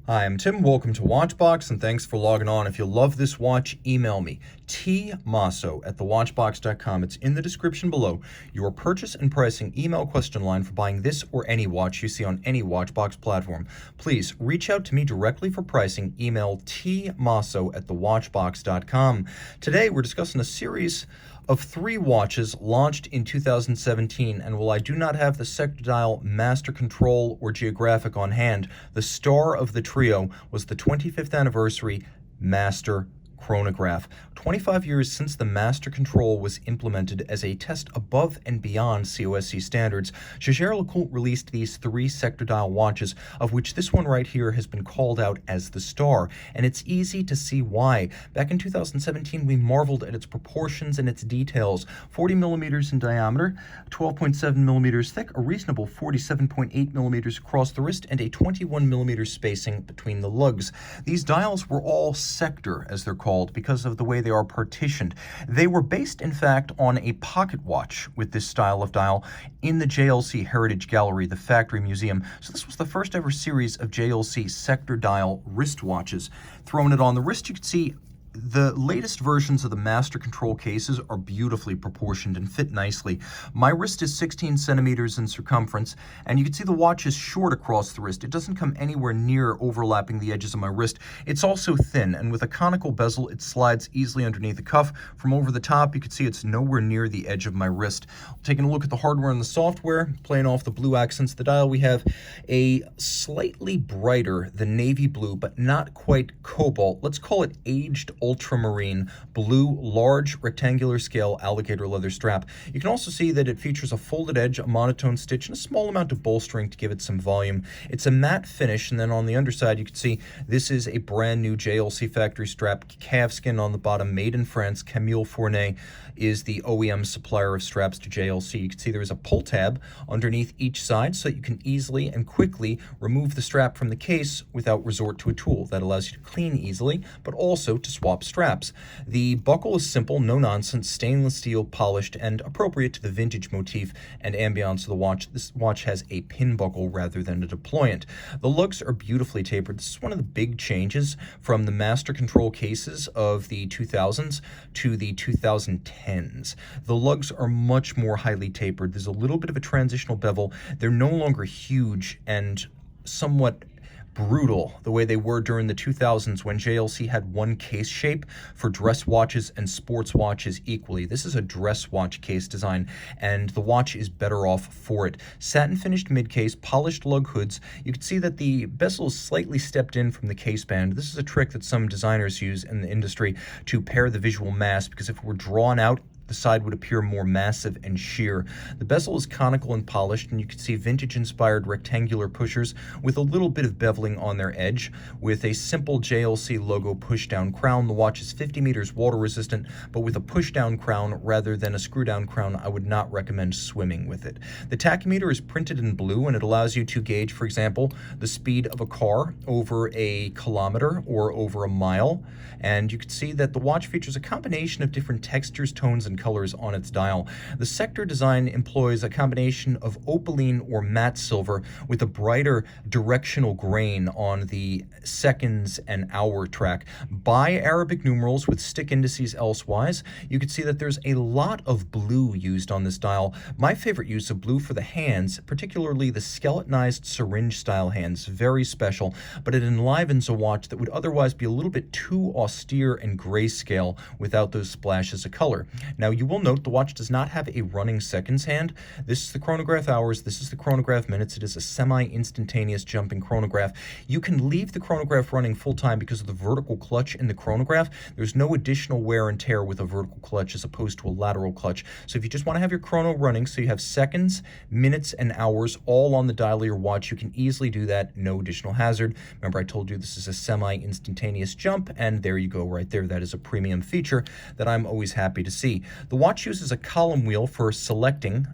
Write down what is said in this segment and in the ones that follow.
Hi, I'm Tim. Welcome to Watchbox, and thanks for logging on. If you love this watch, email me, tmosso@thewatchbox.com. It's in the description below. Your purchase and pricing email question line for buying this or any watch you see on any Watchbox platform. Please reach out to me directly for pricing. Email tmosso@thewatchbox.com. Today, we're discussing a series of 3 watches launched in 2017, and while I do not have the sector dial, master control, or geographic on hand, the star of the trio was the 25th anniversary Master Chronograph. 25 years since the Master Control was implemented as a test above and beyond COSC standards, Jaeger-LeCoultre released these 3 sector dial watches, of which this one right here has been called out as the star, and it's easy to see why. Back in 2017, we marveled at its proportions and its details. 40 millimeters in diameter, 12.7 millimeters thick, a reasonable 47.8 millimeters across the wrist, and a 21 millimeter spacing between the lugs. These dials were all sector, as they're called, because of the way they are partitioned. They were based, in fact, on a pocket watch with this style of dial in the JLC Heritage Gallery, the factory museum. So this was the first ever series of JLC sector dial wristwatches. Throwing it on the wrist, you can see the latest versions of the Master Control cases are beautifully proportioned and fit nicely. My wrist is 16 centimeters in circumference, and you can see the watch is short across the wrist. It doesn't come anywhere near overlapping the edges of my wrist. It's also thin, and with a conical bezel, it slides easily underneath the cuff. From over the top, you can see it's nowhere near the edge of my wrist. Taking a look at the hardware and the software, playing off the blue accents of the dial, we have a slightly brighter than navy blue, but not quite cobalt. Let's call it aged ultramarine blue, large rectangular scale alligator leather strap. You can also see that it features a folded edge, a monotone stitch, and a small amount of bolstering to give it some volume. It's a matte finish, and then on the underside you can see this is a brand new JLC factory strap, calfskin on the bottom, made in France. Camille Fournet is the OEM supplier of straps to JLC. You can see there is a pull tab underneath each side so that you can easily and quickly remove the strap from the case without resort to a tool. That allows you to clean easily, but also to swap straps. The buckle is simple, no nonsense, stainless steel, polished, and appropriate to the vintage motif and ambiance of the watch. This watch has a pin buckle rather than a deployant. The lugs are beautifully tapered. This is one of the big changes from the Master Control cases of the 2000s to the 2010s. The lugs are much more highly tapered. There's a little bit of a transitional bevel. They're no longer huge and somewhat brutal the way they were during the 2000s when JLC had one case shape for dress watches and sports watches equally. This is a dress watch case design, and the watch is better off for it. Satin finished mid-case, polished lug hoods. You can see that the bezel is slightly stepped in from the case band. This is a trick that some designers use in the industry to pair the visual mass, because if it were drawn out, the side would appear more massive and sheer. The bezel is conical and polished, and you can see vintage-inspired rectangular pushers with a little bit of beveling on their edge. With a simple JLC logo push-down crown, the watch is 50 meters water-resistant, but with a push-down crown rather than a screw-down crown, I would not recommend swimming with it. The tachymeter is printed in blue, and it allows you to gauge, for example, the speed of a car over a kilometer or over a mile. And you can see that the watch features a combination of different textures, tones, and colors on its dial. The sector design employs a combination of opaline or matte silver with a brighter directional grain on the seconds and hour track. By Arabic numerals with stick indices elsewise, you can see that there's a lot of blue used on this dial. My favorite use of blue for the hands, particularly the skeletonized syringe style hands, very special, but it enlivens a watch that would otherwise be a little bit too austere and grayscale without those splashes of color. Now, you will note the watch does not have a running seconds hand. This is the chronograph hours, this is the chronograph minutes. It is a semi-instantaneous jumping chronograph. You can leave the chronograph running full time because of the vertical clutch in the chronograph. There's no additional wear and tear with a vertical clutch as opposed to a lateral clutch. So if you just want to have your chrono running, so you have seconds, minutes, and hours all on the dial of your watch, you can easily do that, no additional hazard. Remember, I told you this is a semi-instantaneous jump, and there you go right there. That is a premium feature that I'm always happy to see. The watch uses a column wheel for selecting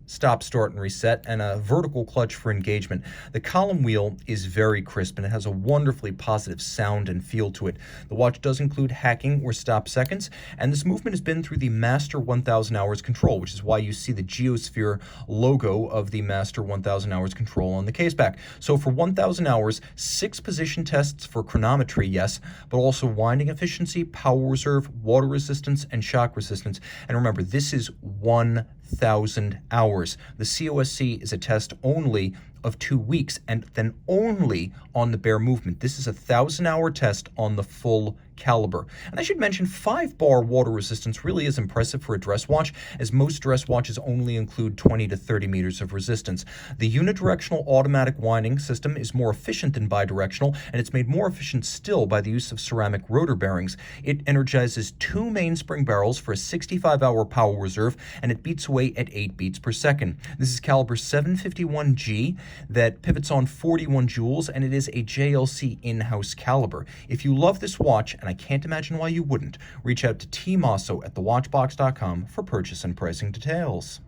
stop, start, and reset, and a vertical clutch for engagement. The column wheel is very crisp and it has a wonderfully positive sound and feel to it. The watch does include hacking or stop seconds, and this movement has been through the Master 1000 Hours control, which is why you see the geosphere logo of the Master 1000 Hours control on the case back. So for 1000 hours, 6 position tests for chronometry, yes, but also winding efficiency, power reserve, water resistance, and shock resistance. And remember, this is 1000 hours. The COSC is a test only of 2 weeks and then only on the bare movement. This is a 1000-hour test on the full caliber. And I should mention 5-bar water resistance really is impressive for a dress watch, as most dress watches only include 20 to 30 meters of resistance. The unidirectional automatic winding system is more efficient than bidirectional, and it's made more efficient still by the use of ceramic rotor bearings. It energizes 2 mainspring barrels for a 65-hour power reserve, and it beats away at 8 beats per second. This is caliber 751G that pivots on 41 joules, and it is a JLC in-house caliber. If you love this watch, and I can't imagine why you wouldn't, reach out to Team Mosso at thewatchbox.com for purchase and pricing details.